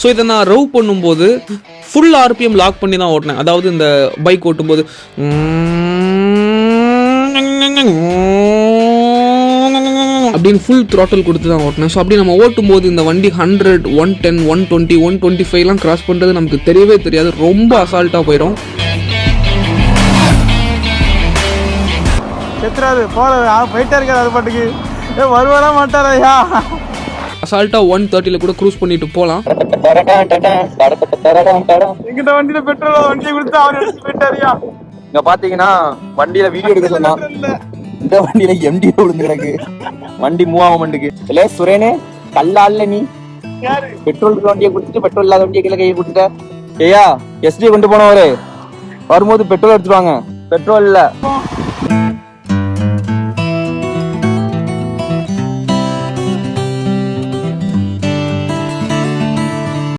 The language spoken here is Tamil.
ஸோ இதை நான் ரவ் பண்ணும்போது ஃபுல் ஆர்பிஎம் லாக் பண்ணி தான் ஓட்டினேன். அதாவது இந்த பைக் ஓட்டும்போது அப்படின்னு ஃபுல் த்ராட்டில் கொடுத்து தான் ஓட்டினேன். ஸோ அப்படி நம்ம ஓட்டும்போது இந்த வண்டி 100, 110, 120, 125 கிராஸ் பண்ணுறது நமக்கு தெரியவே தெரியாது. ரொம்ப அசால்ட்டாக போயிடும். போயிட்டே இருக்காரு அது பாட்டுக்கு வருவாரா மாட்டாரையா. அசால்ட்டாக 130 கூட க்ரூஸ் பண்ணிட்டு போகலாம். எங்கிட்ட வண்டியில பெட்ரோல் வண்டியை கொடுத்து அவர் எடுத்து போயிட்டாரியா. இங்க பாத்தீங்கன்னா வண்டியில வீடியோ எடுக்க சொன்னா இந்த வண்டியில எம்டி விழுந்து கிடக்கு. வண்டி மூவ் ஆக மாட்டுக்கு. இல்ல சுரேனே கல்லால நீ பெட்ரோல் வண்டியை கொடுத்துட்டு பெட்ரோல் இல்லாத வண்டியை கீழே கையை கொடுத்துட்ட. ஏயா எஸ்டி கொண்டு போனவரு வரும்போது பெட்ரோல் எடுத்துருவாங்க. பெட்ரோல் இல்ல